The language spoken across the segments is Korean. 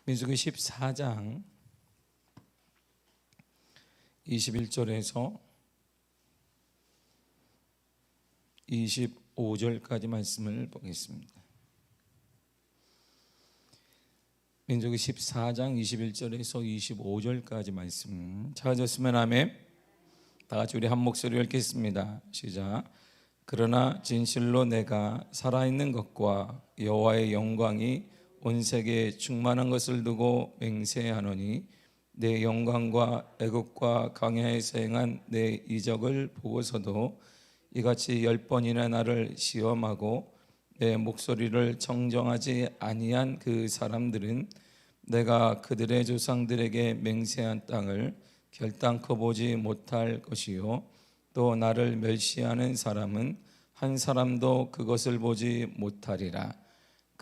민수기 14장 21절에서 25절까지 말씀을 보겠습니다. 민수기 14장 21절에서 25절까지 말씀 찾았으면 아멘. 다 같이 우리 한 목소리로 읽겠습니다. 시작. 그러나 진실로 내가 살아있는 것과 여호와의 영광이 온 세계에 충만한 것을 두고 맹세하노니 내 영광과 애국과 광야에서 행한 내 이적을 보고서도 이같이 10번이나 나를 시험하고 내 목소리를 청정하지 아니한 그 사람들은 내가 그들의 조상들에게 맹세한 땅을 결단코 보지 못할 것이요 또 나를 멸시하는 사람은 한 사람도 그것을 보지 못하리라.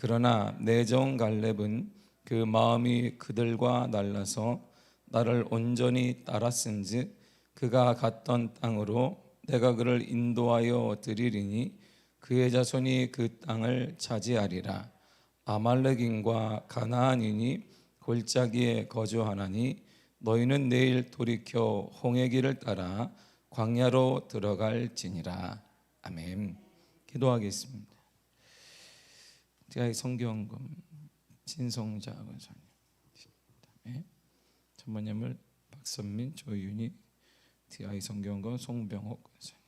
그러나 내 종 갈렙은 그 마음이 그들과 달라서 나를 온전히 따랐은즉 그가 갔던 땅으로 내가 그를 인도하여 드리리니 그의 자손이 그 땅을 차지하리라. 아말렉인과 가나안인이 골짜기에 거주하나니 너희는 내일 돌이켜 홍해 길을 따라 광야로 들어갈지니라. 아멘. 기도하겠습니다. 제가 성경금 진성자 권사님, 전문예물 박선민, 조윤희, DI 성경금 송병옥 권사님,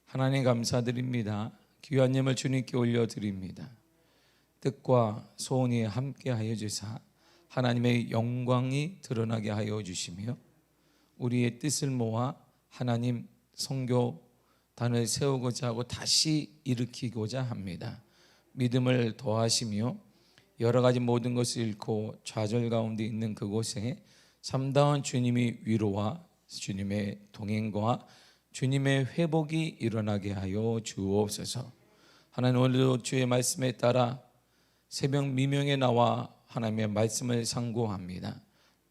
하나님 감사드립니다. 귀한 예물 주님께 올려드립니다. 뜻과 소원이 함께하여 주사 하나님의 영광이 드러나게 하여 주시며 우리의 뜻을 모아 하나님 선교단을 세우고자 하고 다시 일으키고자 합니다. 믿음을 더하시며 여러 가지 모든 것을 잃고 좌절 가운데 있는 그곳에 참다운 주님의 위로와 주님의 동행과 주님의 회복이 일어나게 하여 주옵소서. 하나님, 오늘도 주의 말씀에 따라 새벽 미명에 나와 하나님의 말씀을 상고합니다.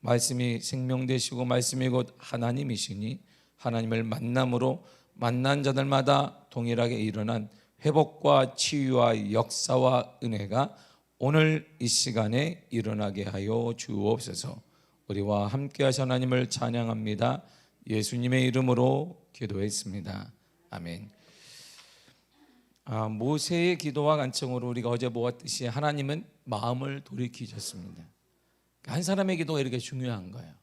말씀이 생명 되시고 말씀이 곧 하나님이시니 하나님을 만남으로 만난 자들마다 동일하게 일어난 회복과 치유와 역사와 은혜가 오늘 이 시간에 일어나게 하여 주옵소서. 우리와 함께 하신 하나님을 찬양합니다. 예수님의 이름으로 기도했습니다. 아멘. 모세의 기도와 간청으로 우리가 어제 보았듯이 하나님은 마음을 돌이키셨습니다. 한 사람의 기도가 이렇게 중요한 거예요.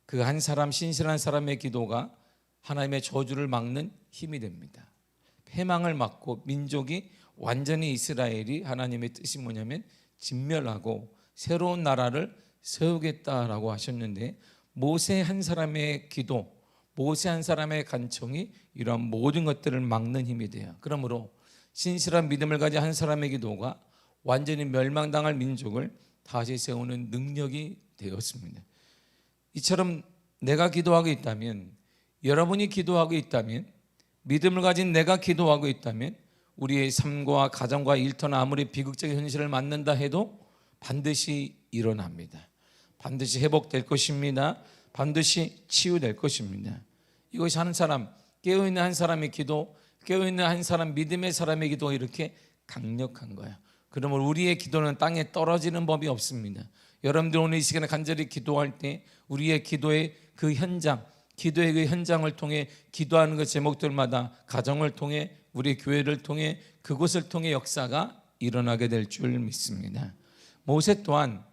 그 한 사람, 신실한 사람의 기도가 하나님의 저주를 막는 힘이 됩니다. 패망을 막고 민족이 완전히 이스라엘이 하나님의 뜻이 뭐냐면 진멸하고 새로운 나라를 세우겠다라고 하셨는데 모세 한 사람의 기도, 모세 한 사람의 간청이 이러한 모든 것들을 막는 힘이 돼요. 그러므로 신실한 믿음을 가진 한 사람의 기도가 완전히 멸망당할 민족을 다시 세우는 능력이 되었습니다. 이처럼 내가 기도하고 있다면, 여러분이 기도하고 있다면, 믿음을 가진 내가 기도하고 있다면 우리의 삶과 가정과 일터나 아무리 비극적인 현실을 만난다 해도 반드시 일어납니다. 반드시 회복될 것입니다. 반드시 치유될 것입니다. 이것이 한 사람, 깨어있는 한 사람의 기도, 깨어있는 한 사람, 믿음의 사람의 기도가 이렇게 강력한 거예요. 그러면 우리의 기도는 땅에 떨어지는 법이 없습니다. 여러분들 오늘 이 시간에 간절히 기도할 때 우리의 기도의 그 현장, 기도의 그 현장을 통해 기도하는 그 제목들마다 가정을 통해 우리 교회를 통해 그곳을 통해 역사가 일어나게 될 줄 믿습니다. 모세 또한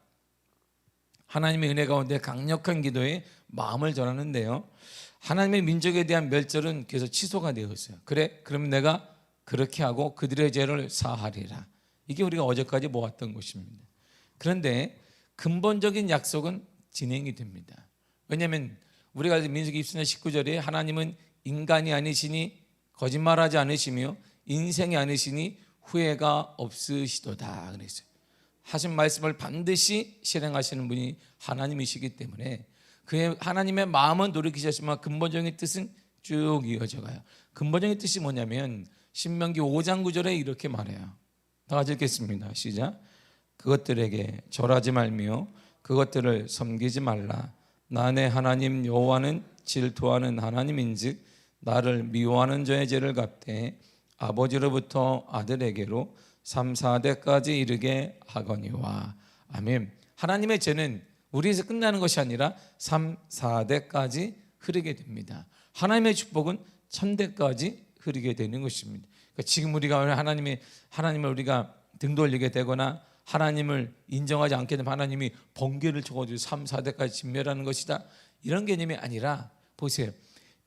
하나님의 은혜 가운데 강력한 기도에 마음을 전하는데요, 하나님의 민족에 대한 멸절은 계속 취소가 되었어요. 그래, 그럼 내가 그렇게 하고 그들의 죄를 사하리라. 이게 우리가 어제까지 모았던 것입니다. 그런데 근본적인 약속은 진행이 됩니다. 왜냐하면 우리가 민수기 20장 19절에 하나님은 인간이 아니시니 거짓말하지 않으시며 인생이 아니시니 후회가 없으시도다 그랬어요. 하신 말씀을 반드시 실행하시는 분이 하나님이시기 때문에 그의 하나님의 마음은 돌이키셨지만 근본적인 뜻은 쭉 이어져 가요. 근본적인 뜻이 뭐냐면 신명기 5장 9절에 이렇게 말해요. 다 같이 읽겠습니다. 시작. 그것들에게 절하지 말며 그것들을 섬기지 말라. 나 내 하나님 여호와는 질투하는 하나님인즉 나를 미워하는 자의 죄를 갚되 아버지로부터 아들에게로 3, 4대까지 이르게 하거니와. 아멘. 하나님의 죄는 우리에서 끝나는 것이 아니라 3, 4대까지 흐르게 됩니다. 하나님의 축복은 1000대까지 흐르게 되는 것입니다. 그러니까 지금 우리가 하나님을 우리가 등 돌리게 되거나 하나님을 인정하지 않게 되면 하나님이 번개를 쳐가지고 3, 4대까지 진멸하는 것이다, 이런 개념이 아니라, 보세요,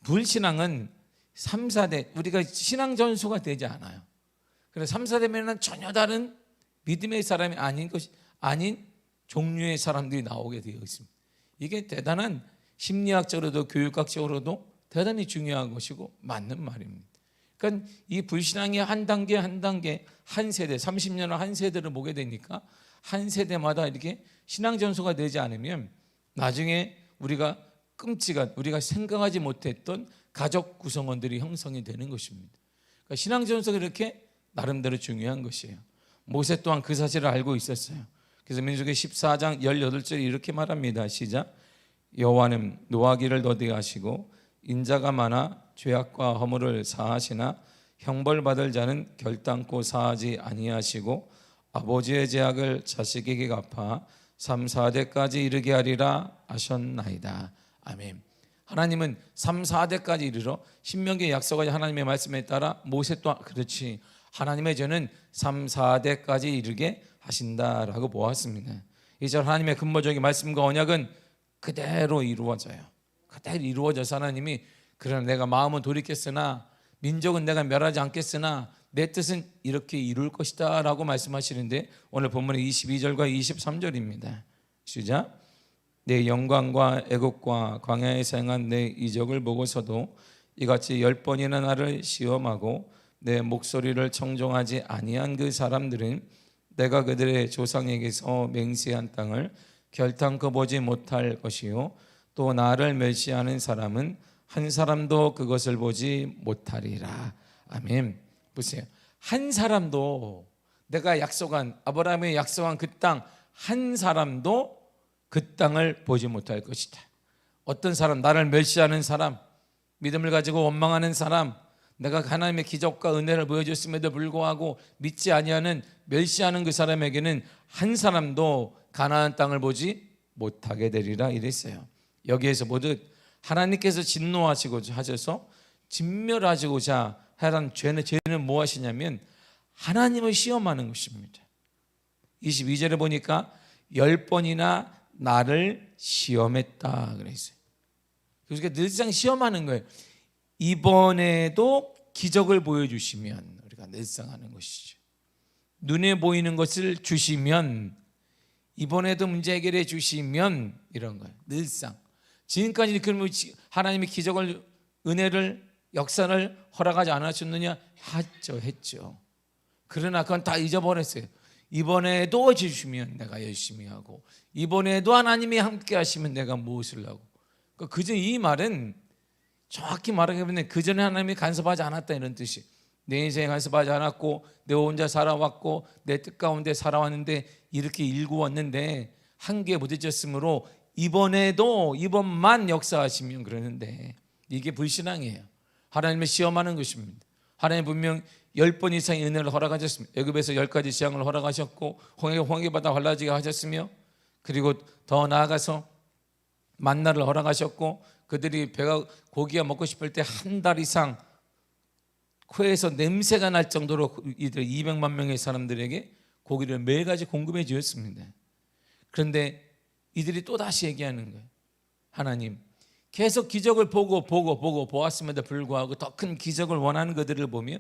불신앙은 3, 4대 우리가 신앙 전수가 되지 않아요. 그래서 3, 4대면은 전혀 다른 믿음의 사람이 아닌 종류의 사람들이 나오게 되어 있습니다. 이게 대단한 심리학적으로도 교육학적으로도 대단히 중요한 것이고 맞는 말입니다. 그러니까 이 불신앙이 한 단계 한 단계, 한 세대, 30년을 한 세대를 보게 되니까 한 세대마다 이렇게 신앙 전수가 되지 않으면 나중에 우리가 우리가 생각하지 못했던 가족 구성원들이 형성이 되는 것입니다. 그러니까 신앙 전수가 이렇게 나름대로 중요한 것이에요. 모세 또한 그 사실을 알고 있었어요. 그래서 민수기 14장 18절에 이렇게 말합니다. 시작. 여호와는 노하기를 더디게 하시고 인자가 많아 죄악과 허물을 사하시나 형벌받을 자는 결단코 사하지 아니하시고 아버지의 죄악을 자식에게 갚아 3, 4대까지 이르게 하리라 하셨나이다. 아멘. 하나님은 3, 4대까지 이르러 신명기의 약속하신 하나님의 말씀에 따라 모세 또한 그렇지 하나님의 죄는 3, 4대까지 이르게 하신다라고 보았습니다. 이제 하나님의 근본적인 말씀과 언약은 그대로 이루어져요. 그대로 이루어져서 하나님이 그러나 내가 마음은 돌이켰으나 민족은 내가 멸하지 않겠으나 내 뜻은 이렇게 이룰 것이다 라고 말씀하시는데, 오늘 본문의 22절과 23절입니다. 시작. 내 영광과 애국과 광야에서 행한 내 이적을 보고서도 이같이 10번이나 나를 시험하고 내 목소리를 청종하지 아니한 그 사람들은 내가 그들의 조상에게서 맹세한 땅을 결탄코 보지 못할 것이요 또 나를 멸시하는 사람은 한 사람도 그것을 보지 못하리라. 아멘. 보세요. 한 사람도 내가 약속한 아브라함이 약속한 그 땅 한 사람도 그 땅을 보지 못할 것이다. 어떤 사람, 나를 멸시하는 사람, 믿음을 가지고 원망하는 사람, 내가 하나님의 기적과 은혜를 보여줬음에도 불구하고 믿지 아니하는 멸시하는 그 사람에게는 한 사람도 가나안 땅을 보지 못하게 되리라 이랬어요. 여기에서 모두 하나님께서 진노하시고자 하셔서 진멸하시고자 하는 죄는 무엇이냐면 하나님을 시험하는 것입니다. 22절에 보니까 10번이나 나를 시험했다 그랬어요. 그러니까 늘상 시험하는 거예요. 이번에도 기적을 보여주시면 우리가 늘상 하는 것이죠. 눈에 보이는 것을 주시면, 이번에도 문제 해결해 주시면, 이런 거예요. 늘상. 지금까지 그러면 하나님이 기적을, 은혜를, 역사를 허락하지 않으셨느냐? 했죠. 그러나 그건 다 잊어버렸어요. 이번에도 주시면 내가 열심히 하고, 이번에도 하나님이 함께 하시면 내가 무엇을 하고. 그저 이 말은 정확히 말하면 그전에 하나님이 간섭하지 않았다 이런 뜻이. 내 인생에 간섭하지 않았고 내 혼자 살아왔고 내 뜻 가운데 살아왔는데 이렇게 일구었는데 한계에 부딪혔으므로 이번만 역사하시면 그러는데, 이게 불신앙이에요. 하나님을 시험하는 것입니다. 하나님 분명 10번 이상의 은혜를 허락하셨습니다. 애굽에서 10가지 재앙을 허락하셨고 홍해바다 갈라지게 하셨으며, 그리고 더 나아가서 만나를 허락하셨고, 그들이 고기가 먹고 싶을 때 한 달 이상 코에서 냄새가 날 정도로 이들 200만 명의 사람들에게 고기를 매일같이 공급해 주었습니다. 그런데 이들이 또다시 얘기하는 거예요. 하나님, 계속 기적을 보고 보았음에도 불구하고 더 큰 기적을 원하는 그들을 보며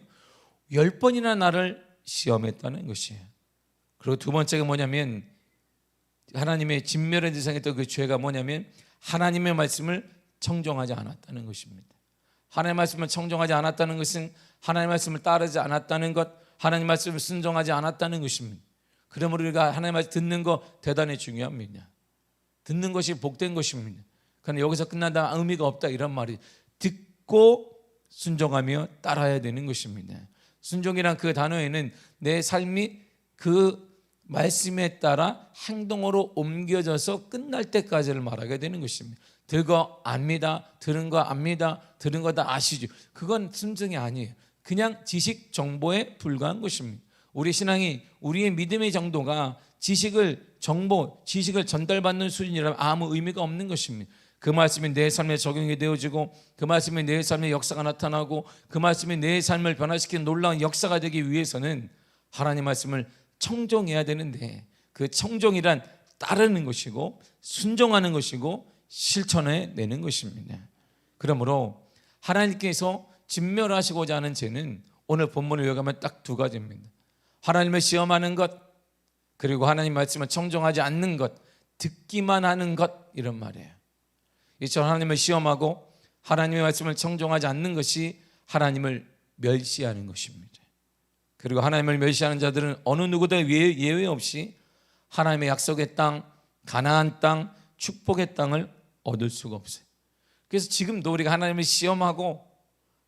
10번이나 나를 시험했다는 것이에요. 그리고 두 번째가 뭐냐면, 하나님의 진멸의 대상이었던 그 죄가 뭐냐면 하나님의 말씀을 청종하지 않았다는 것입니다. 하나님의 말씀을 청종하지 않았다는 것은 하나님의 말씀을 따르지 않았다는 것, 하나님의 말씀을 순종하지 않았다는 것입니다. 그러므로 우리가 하나님의 말씀 듣는 거 대단히 중요합니다. 듣는 것이 복된 것입니다. 그러나 여기서 끝난다 의미가 없다 이런 말이, 듣고 순종하며 따라야 되는 것입니다. 순종이란 그 단어에는 내 삶이 그 말씀에 따라 행동으로 옮겨져서 끝날 때까지를 말하게 되는 것입니다. 들거 압니다. 들은 거 압니다. 들은 거 다 아시죠. 그건 순종이 아니에요. 그냥 지식 정보에 불과한 것입니다. 우리 신앙이, 우리의 믿음의 정도가 정보, 지식을 전달받는 수준이라면 아무 의미가 없는 것입니다. 그 말씀이 내 삶에 적용이 되어지고 그 말씀이 내 삶의 역사가 나타나고 그 말씀이 내 삶을 변화시키는 놀라운 역사가 되기 위해서는 하나님 말씀을 청종해야 되는데, 그 청종이란 따르는 것이고 순종하는 것이고 실천해 내는 것입니다. 그러므로 하나님께서 진멸하시고자 하는 죄는 오늘 본문을 요약하면 딱 두 가지입니다. 하나님을 시험하는 것, 그리고 하나님 말씀을 청종하지 않는 것, 듣기만 하는 것, 이런 말이에요. 이처럼 하나님을 시험하고 하나님의 말씀을 청종하지 않는 것이 하나님을 멸시하는 것입니다. 그리고 하나님을 멸시하는 자들은 어느 누구도 예외 없이 하나님의 약속의 땅, 가나안 땅, 축복의 땅을 얻을 수가 없어요. 그래서 지금도 우리가 하나님을 시험하고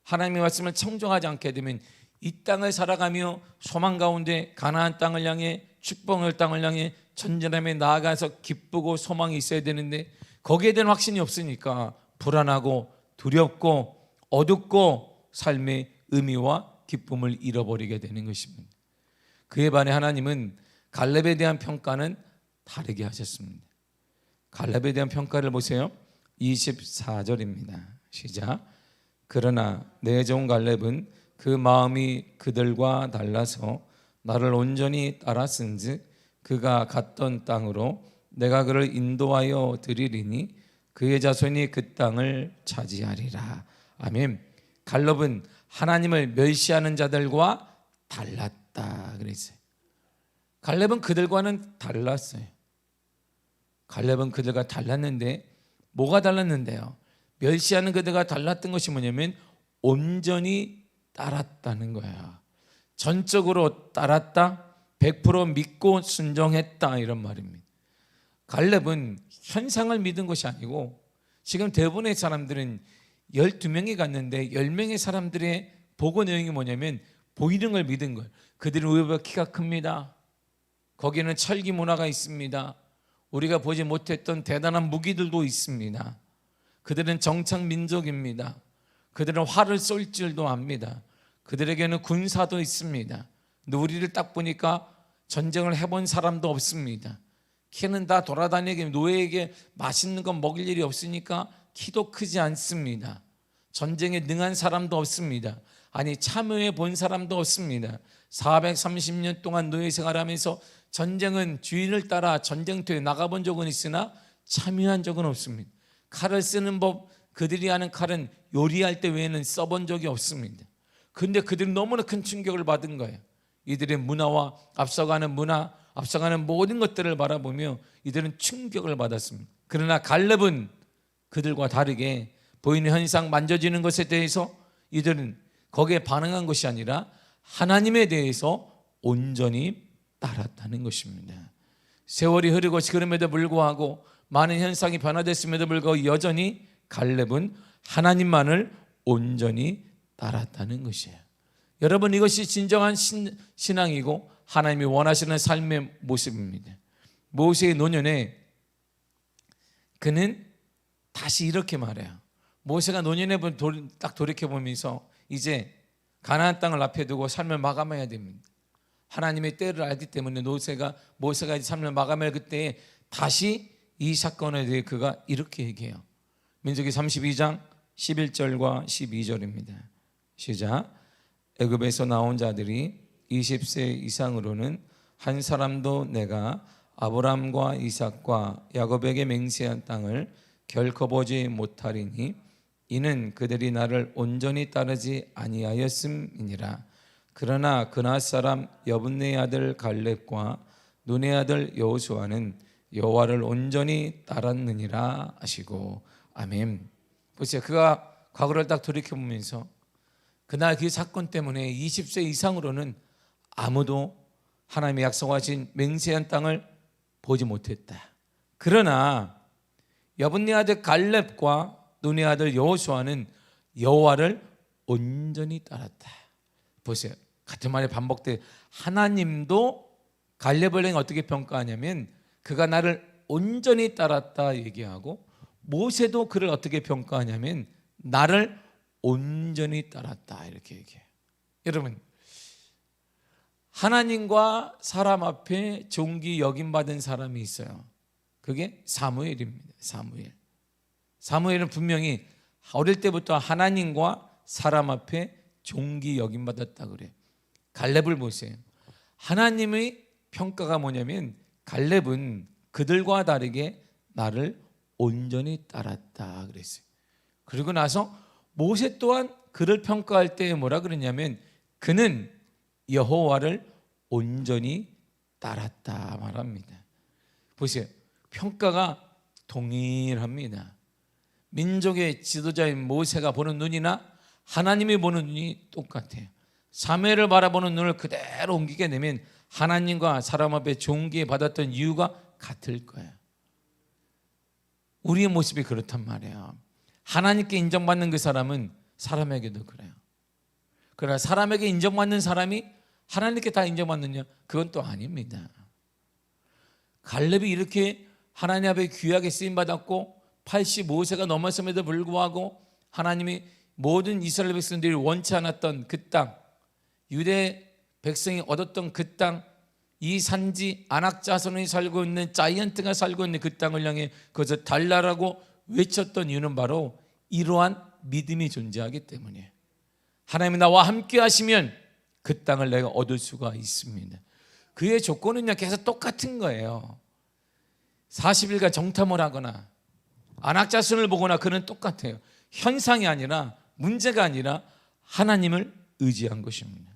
하나님의 말씀을 청종하지 않게 되면 이 땅을 살아가며 소망 가운데 가나안 땅을 향해, 축복의 땅을 향해 전진하며 나아가서 기쁘고 소망이 있어야 되는데 거기에 대한 확신이 없으니까 불안하고 두렵고 어둡고 삶의 의미와 기쁨을 잃어버리게 되는 것입니다. 그에 반해 하나님은 갈렙에 대한 평가는 다르게 하셨습니다. 갈렙에 대한 평가를 보세요. 24절입니다. 시작. 그러나 내 종 갈렙은 그 마음이 그들과 달라서 나를 온전히 따랐은즉 그가 갔던 땅으로 내가 그를 인도하여 드리리니 그의 자손이 그 땅을 차지하리라. 아멘. 갈렙은 하나님을 멸시하는 자들과 달랐다 그랬어요. 갈렙은 그들과는 달랐어요. 갈렙은 그들과 달랐는데 뭐가 달랐는데요? 멸시하는 그들과 달랐던 것이 뭐냐면 온전히 따랐다는 거야. 전적으로 따랐다, 100% 믿고 순종했다, 이런 말입니다. 갈렙은 현상을 믿은 것이 아니고, 지금 대부분의 사람들은 12명이 갔는데 10명의 사람들의 보고 내용이 뭐냐면 보이는 걸 믿은 거예요. 그들은 의외로 키가 큽니다. 거기는 철기 문화가 있습니다. 우리가 보지 못했던 대단한 무기들도 있습니다. 그들은 정착 민족입니다. 그들은 활을 쏠 줄도 압니다. 그들에게는 군사도 있습니다. 근데 우리를 딱 보니까 전쟁을 해본 사람도 없습니다. 키는 다 돌아다니게, 노예에게 맛있는 거 먹일 일이 없으니까 키도 크지 않습니다. 전쟁에 능한 사람도 없습니다. 아니, 참여해 본 사람도 없습니다. 430년 동안 노예 생활하면서 전쟁은 주인을 따라 전쟁터에 나가본 적은 있으나 참여한 적은 없습니다. 칼을 쓰는 법, 그들이 하는 칼은 요리할 때 외에는 써본 적이 없습니다. 그런데 그들은 너무나 큰 충격을 받은 거예요. 이들의 문화와 앞서가는 문화, 앞서가는 모든 것들을 바라보며 이들은 충격을 받았습니다. 그러나 갈렙은 그들과 다르게 보이는 현상, 만져지는 것에 대해서 이들은 거기에 반응한 것이 아니라 하나님에 대해서 온전히 따랐다는 것입니다. 세월이 흐르고 그럼에도 불구하고 많은 현상이 변화됐음에도 불구하고 여전히 갈렙은 하나님만을 온전히 따랐다는 것이에요. 여러분, 이것이 진정한 신앙이고 하나님이 원하시는 삶의 모습입니다. 모세의 노년에 그는 다시 이렇게 말해요. 모세가 노년에 딱 돌이켜보면서 이제 가나안 땅을 앞에 두고 삶을 마감해야 됩니다. 하나님의 때를 알기 때문에 모세가 이제 삶을 마감할 그때에 다시 이 사건에 대해 그가 이렇게 얘기해요. 민수기 32장 11절과 12절입니다. 시작. 애굽에서 나온 자들이 20세 이상으로는 한 사람도 내가 아브람과 이삭과 야곱에게 맹세한 땅을 결코 보지 못하리니 이는 그들이 나를 온전히 따르지 아니하였음이니라. 그러나 그낫 사람 여분네 아들 갈렙과 눈의 아들 여호수아는 여호와를 온전히 따랐느니라 하시고. 아멘. 보세요. 그가 과거를 딱 돌이켜보면서 그날 그 사건 때문에 20세 이상으로는 아무도 하나님의 약속하신 맹세한 땅을 보지 못했다. 그러나 여분네 아들 갈렙과 눈의 아들 여호수아는 여호와를 온전히 따랐다. 보세요. 같은 말이 반복돼. 하나님도 갈렙을 어떻게 평가하냐면 그가 나를 온전히 따랐다 얘기하고, 모세도 그를 어떻게 평가하냐면 나를 온전히 따랐다 이렇게 얘기해요. 여러분, 하나님과 사람 앞에 존귀 여김받은 사람이 있어요. 그게 사무엘입니다. 사무엘은 분명히 어릴 때부터 하나님과 사람 앞에 존귀 여김받았다 그래요. 갈렙을 보세요. 하나님의 평가가 뭐냐면 갈렙은 그들과 다르게 나를 온전히 따랐다 그랬어요. 그리고 나서 모세 또한 그를 평가할 때 뭐라 그러냐면 그는 여호와를 온전히 따랐다 말합니다. 보세요. 평가가 동일합니다. 민족의 지도자인 모세가 보는 눈이나 하나님이 보는 눈이 똑같아요. 사무엘을 바라보는 눈을 그대로 옮기게 되면 하나님과 사람 앞에 존귀 받았던 이유가 같을 거예요. 우리의 모습이 그렇단 말이에요. 하나님께 인정받는 그 사람은 사람에게도 그래요. 그러나 사람에게 인정받는 사람이 하나님께 다 인정받느냐? 그건 또 아닙니다. 갈렙이 이렇게 하나님 앞에 귀하게 쓰임받았고 85세가 넘었음에도 불구하고 하나님이 모든 이스라엘 백성들이 원치 않았던 그 땅, 유대 백성이 얻었던 그 땅, 이 산지 안악자손이 살고 있는 자이언트가 살고 있는 그 땅을 향해 그것을 달라라고 외쳤던 이유는 바로 이러한 믿음이 존재하기 때문이에요. 하나님이 나와 함께 하시면 그 땅을 내가 얻을 수가 있습니다. 그의 조건은요 계속 똑같은 거예요. 40일간 정탐을 하거나 안악자손을 보거나 그는 똑같아요. 현상이 아니라 문제가 아니라 하나님을 의지한 것입니다.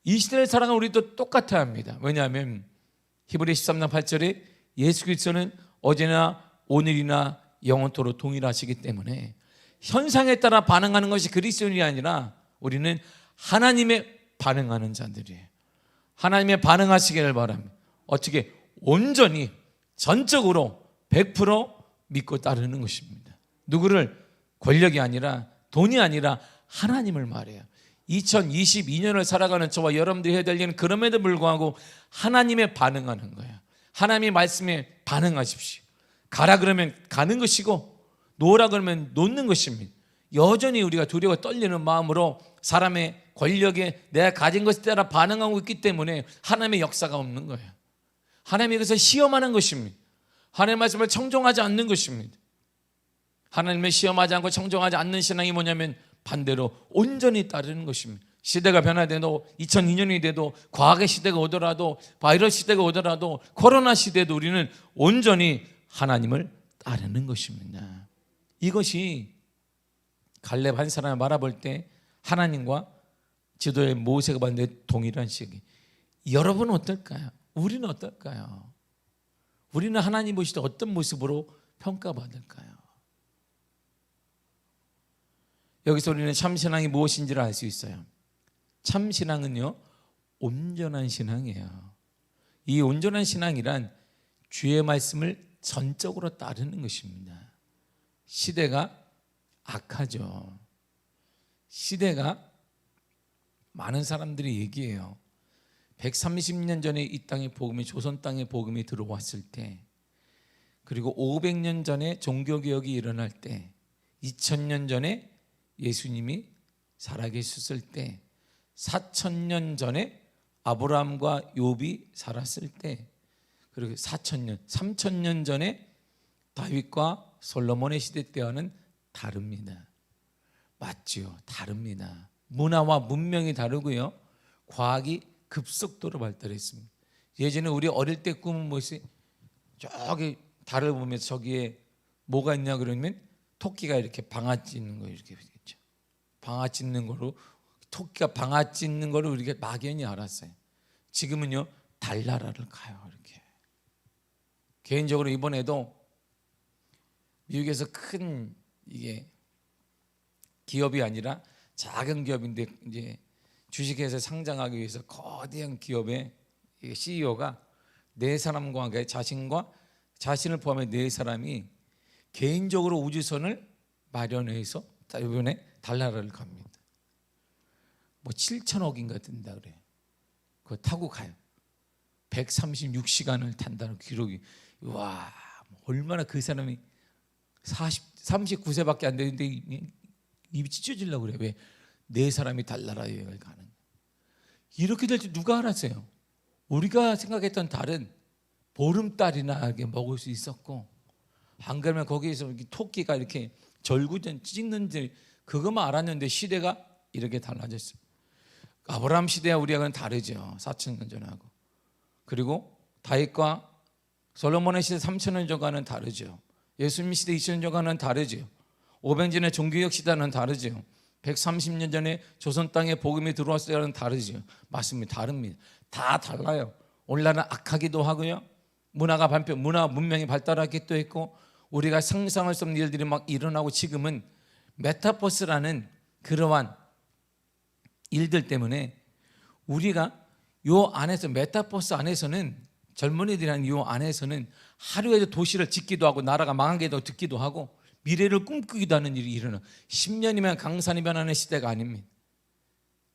이 시대를 살아가는 우리도 똑같아야 합니다. 왜냐하면 히브리 13장 8절에 예수 그리스도는 어제나 오늘이나 영원토록 동일하시기 때문에 현상에 따라 반응하는 것이 그리스도인이 아니라 우리는 하나님에 반응하는 자들이에요. 하나님에 반응하시기를 바랍니다. 어떻게? 온전히 전적으로 100% 믿고 따르는 것입니다. 누구를? 권력이 아니라 돈이 아니라 하나님을 말해요. 2022년을 살아가는 저와 여러분들이 해야 될 일은 그럼에도 불구하고 하나님에 반응하는 거예요. 하나님의 말씀에 반응하십시오. 가라 그러면 가는 것이고 놓으라 그러면 놓는 것입니다. 여전히 우리가 두려워 떨리는 마음으로 사람의 권력에 내가 가진 것에 따라 반응하고 있기 때문에 하나님의 역사가 없는 거예요. 하나님이 그래서 시험하는 것입니다. 하나님의 말씀을 청종하지 않는 것입니다. 하나님을 시험하지 않고 청종하지 않는 신앙이 뭐냐면 반대로 온전히 따르는 것입니다. 시대가 변화돼도 2002년이 돼도 과학의 시대가 오더라도 바이러스 시대가 오더라도 코로나 시대도 우리는 온전히 하나님을 따르는 것입니다. 이것이 갈렙 한 사람을 바라볼 때 하나님과 지도의 모세가 봤는데 동일한 시기. 여러분은 어떨까요? 우리는 어떨까요? 우리는 하나님 보실 때 어떤 모습으로 평가받을까요? 여기서 우리는 참신앙이 무엇인지를 알 수 있어요. 참신앙은요 온전한 신앙이에요. 이 온전한 신앙이란 주의 말씀을 전적으로 따르는 것입니다. 시대가 악하죠. 시대가 많은 사람들이 얘기해요. 130년 전에 이 땅에 복음이 조선 땅에 복음이 들어왔을 때, 그리고 500년 전에 종교개혁이 일어날 때, 2000년 전에 예수님이 살아계셨을 때, 4000년 전에 아브라함과 욥이 살았을 때, 그리고 4000년, 3000년 전에 다윗과 솔로몬의 시대 때와는 다릅니다. 맞지요? 다릅니다. 문화와 문명이 다르고요. 과학이 급속도로 발달했습니다. 예전에 우리 어릴 때 꿈은 무엇이? 저기 달을 보면서 저기에 뭐가 있냐 그러면 토끼가 이렇게 방아 찧는 거 이렇게 있죠. 방아 찧는 거로 토끼가 방아 찧는 거를 우리가 막연히 알았어요. 지금은요 달나라를 가요. 이렇게. 개인적으로 이번에도 미국에서 큰 이게 기업이 아니라 작은 기업인데 이제 주식회사 상장하기 위해서 거대한 기업의 CEO가 네 사람과 자신과 자신을 포함해 네 사람이 개인적으로 우주선을 마련해서 이번에 달나라를 갑니다. 뭐 7천억인가 든다 그래요. 그거 타고 가요. 136시간을 탄다는 기록이. 와, 얼마나 그 사람이 39세밖에 안 되는데 입이 찢어지려고 그래. 왜? 네 사람이 달나라 여행을 가는. 이렇게 될 줄 누가 알았어요? 우리가 생각했던 달은 보름달이나 이렇게 먹을 수 있었고, 안 그러면 거기에서 이렇게 토끼가 이렇게 절구전 찍는지 그것만 알았는데 시대가 이렇게 달라졌어요. 아브라함 시대와 우리하고는 다르죠. 4,000년 전하고. 그리고 다윗과 솔로몬의 시대 3,000년 전과는 다르죠. 예수님 시대 2,000년 전과는 다르죠. 오병진의 종교개혁 시대는 다르죠. 130년 전에 조선 땅에 복음이 들어왔을 때와는 다르죠. 맞습니다. 다릅니다. 다 달라요. 오늘날은 악하기도 하고요. 문화 문명이 발달하기도 했고, 우리가 상상할 수 없는 일들이 막 일어나고, 지금은 메타버스라는 그러한 일들 때문에 우리가 요 안에서, 메타버스 안에서는, 젊은이들이란 요 안에서는 하루에도 도시를 짓기도 하고 나라가 망하게도 듣기도 하고 미래를 꿈꾸기도 하는 일이 일어나. 10년이면 강산이 변하는 시대가 아닙니다.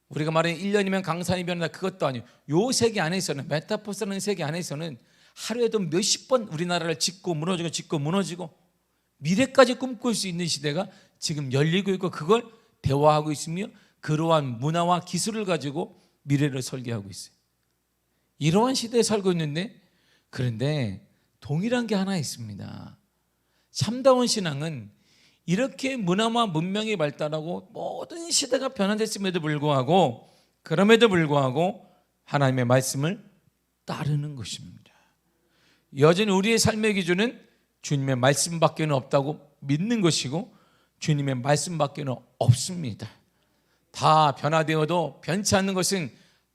우리가 말하는 1년이면 강산이 변한다, 그것도 아니에요. 요 세계 안에서는, 메타버스라는 세계 안에서는 하루에도 몇십 번 우리나라를 짓고 무너지고 미래까지 꿈꿀 수 있는 시대가 지금 열리고 있고, 그걸 대화하고 있으며 그러한 문화와 기술을 가지고 미래를 설계하고 있어요. 이러한 시대에 살고 있는데, 그런데 동일한 게 하나 있습니다. 참다운 신앙은 이렇게 문화와 문명이 발달하고 모든 시대가 변화됐음에도 불구하고, 그럼에도 불구하고 하나님의 말씀을 따르는 것입니다. 여전히 우리의 삶의 기준은 주님의 말씀밖에는 없다고 믿는 것이고, 주님의 말씀밖에는 없습니다. 다 변화되어도 변치 않는 것은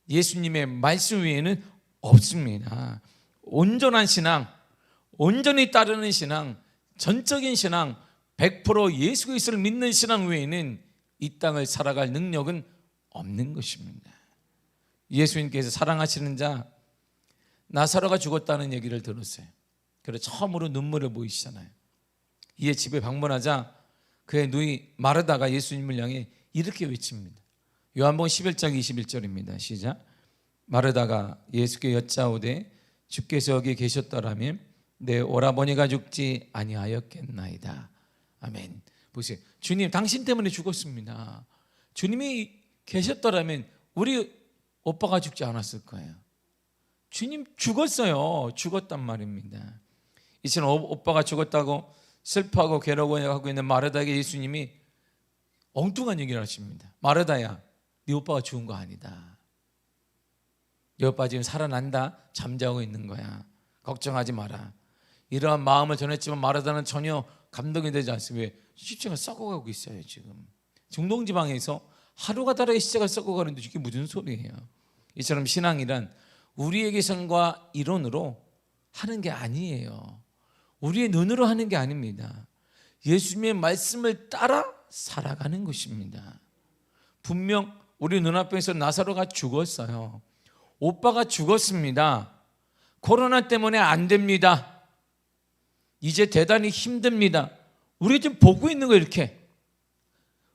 예수님의 말씀 외에는 없습니다. 온전한 신앙, 온전히 따르는 신앙, 전적인 신앙, 100% 예수 그리스도를 믿는 신앙 외에는 이 땅을 살아갈 능력은 없는 것입니다. 예수님께서 사랑하시는 자 나사로가 죽었다는 얘기를 들었어요. 그래서 처음으로 눈물을 보이시잖아요. 이에 집에 방문하자 그의 누이 마르다가 예수님을 향해 이렇게 외칩니다. 요한복음 11장 21절입니다. 시작. 마르다가 예수께 여짜오되 주께서 여기 계셨더라면 내 오라버니가 죽지 아니하였겠나이다. 아멘. 보세요. 주님, 당신 때문에 죽었습니다. 주님이 계셨더라면 우리 오빠가 죽지 않았을 거예요. 주님 죽었어요. 죽었단 말입니다. 이처럼 오빠가 죽었다고 슬퍼하고 괴로워하고 있는 마르다에게 예수님이 엉뚱한 얘기를 하십니다. 마르다야, 네 오빠가 죽은 거 아니다. 네 오빠 지금 살아난다. 잠자고 있는 거야. 걱정하지 마라. 이러한 마음을 전했지만 마르다는 전혀 감동이 되지 않습니다. 왜? 십자가 썩어가고 있어요. 지금 중동지방에서 하루가 다르게 십자가 썩어가는데 이게 무슨 소리예요? 이처럼 신앙이란 우리의 계산과 이론으로 하는 게 아니에요. 우리의 눈으로 하는 게 아닙니다. 예수님의 말씀을 따라 살아가는 것입니다. 분명 우리 눈앞에서 나사로가 죽었어요. 오빠가 죽었습니다. 코로나 때문에 안 됩니다. 이제 대단히 힘듭니다. 우리가 지금 보고 있는 거예요. 이렇게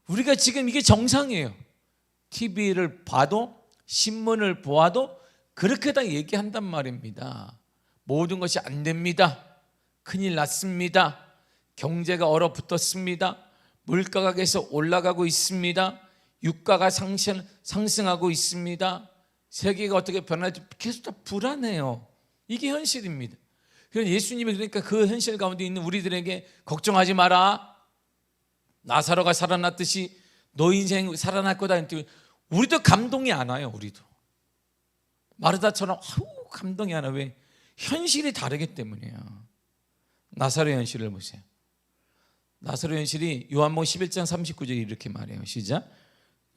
우리가 지금 이게 정상이에요. TV를 봐도 신문을 보아도 그렇게 다 얘기한단 말입니다. 모든 것이 안 됩니다. 큰일 났습니다. 경제가 얼어붙었습니다. 물가가 계속 올라가고 있습니다. 유가가 상승하고 있습니다. 세계가 어떻게 변할지 계속 다 불안해요. 이게 현실입니다. 그래서 예수님이 그러니까 그 현실 가운데 있는 우리들에게 걱정하지 마라. 나사로가 살아났듯이 너 인생 살아날 거다. 우리도 감동이 안 와요. 우리도 마르다처럼 감동이 안 와. 왜? 현실이 다르기 때문이에요. 나사로의 현실을 보세요. 나사로의 현실이 요한복음 11장 39절에 이렇게 말해요. 시작.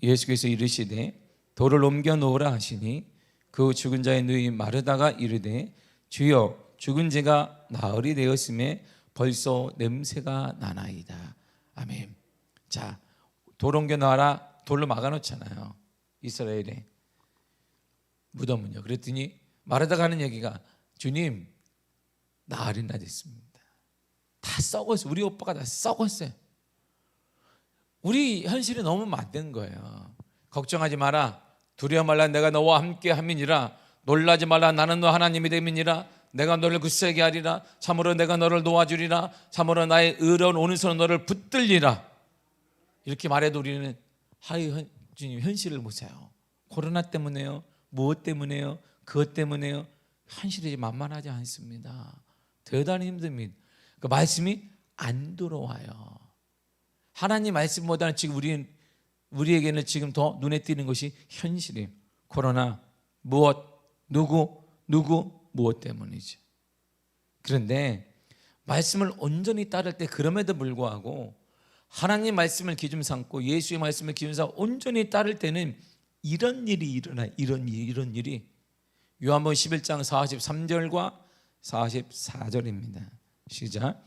예수께서 이르시되 돌을 옮겨 놓으라 하시니 그 죽은 자의 누이 마르다가 이르되 주여 죽은 자가 나흘이 되었음에 벌써 냄새가 나나이다. 아멘. 자, 돌 옮겨 놔라. 돌로 막아놓잖아요. 이스라엘에 무덤은요. 그랬더니 마르다가 하는 얘기가 주님 나흘이나 됐습니다. 다 썩었어요. 우리 오빠가 다 썩었어요. 우리 현실이 너무 맞는 거예요. 걱정하지 마라. 두려워 말라. 내가 너와 함께 함이니라. 놀라지 말라. 나는 너 하나님이 됨이니라. 내가 너를 굳세게 하리라. 참으로 내가 너를 도와주리라. 참으로 나의 의로운 오른손은 너를 붙들리라. 이렇게 말해도 우리는 주님 현실을 보세요. 코로나 때문에요. 무엇 때문에요? 그것 때문에요? 현실이 만만하지 않습니다. 대단히 힘듭니다. 그 말씀이 안 들어와요. 하나님 말씀보다는 지금 우리에게는 지금 더 눈에 띄는 것이 현실이에요. 코로나, 무엇, 누구, 무엇 때문이죠. 그런데 말씀을 온전히 따를 때 그럼에도 불구하고 하나님 말씀을 기준 삼고 예수의 말씀을 기준 삼고 온전히 따를 때는 이런 일이 일어나요. 이런 일이 요한복음 11장 43절과 44절입니다. 시작.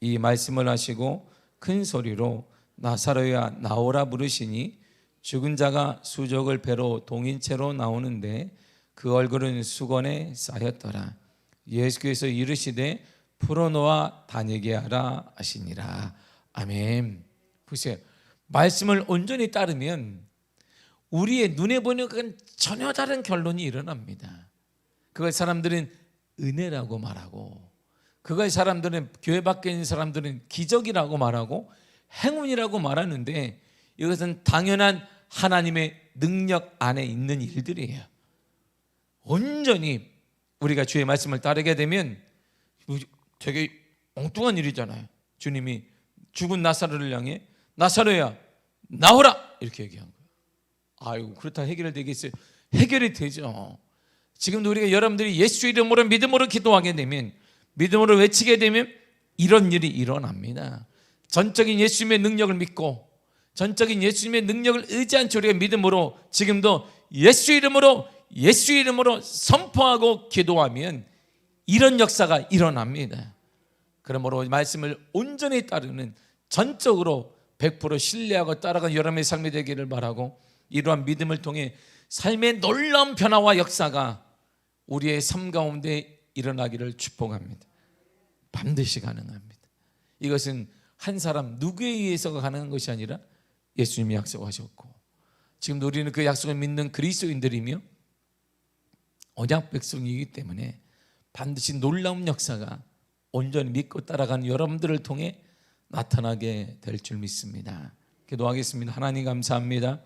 이 말씀을 하시고 큰 소리로 나사로야 나오라 부르시니 죽은 자가 수족을 배로 동인채로 나오는데 그 얼굴은 수건에 쌓였더라. 예수께서 이르시되 풀어놓아 다니게 하라 하시니라. 아멘. 보세요. 말씀을 온전히 따르면 우리의 눈에 보이는 건 전혀 다른 결론이 일어납니다. 그걸 사람들은 은혜라고 말하고, 그걸 사람들은, 교회 밖에 있는 사람들은 기적이라고 말하고 행운이라고 말하는데, 이것은 당연한 하나님의 능력 안에 있는 일들이에요. 온전히 우리가 주의 말씀을 따르게 되면 되게 엉뚱한 일이잖아요. 주님이 죽은 나사로를 향해 나사로야 나오라 이렇게 얘기한 거예요. 아이고, 그렇다 해결되겠어요? 해결이 되죠. 지금도 우리가 여러분들이 예수 이름으로 믿음으로 기도하게 되면, 믿음으로 외치게 되면 이런 일이 일어납니다. 전적인 예수님의 능력을 믿고 전적인 예수님의 능력을 의지한 우리가 믿음으로 지금도 예수 이름으로 선포하고 기도하면 이런 역사가 일어납니다. 그러므로 말씀을 온전히 따르는, 전적으로 100% 신뢰하고 따라가는 여러분의 삶이 되기를 바라고, 이러한 믿음을 통해 삶의 놀라운 변화와 역사가 우리의 삶 가운데 일어나기를 축복합니다. 반드시 가능합니다. 이것은 한 사람 누구에 의해서가 가능한 것이 아니라 예수님이 약속하셨고, 지금 우리는 그 약속을 믿는 그리스도인들이며 언약 백성이기 때문에 반드시 놀라운 역사가 온전히 믿고 따라가는 여러분들을 통해 나타나게 될 줄 믿습니다. 기도하겠습니다. 하나님 감사합니다.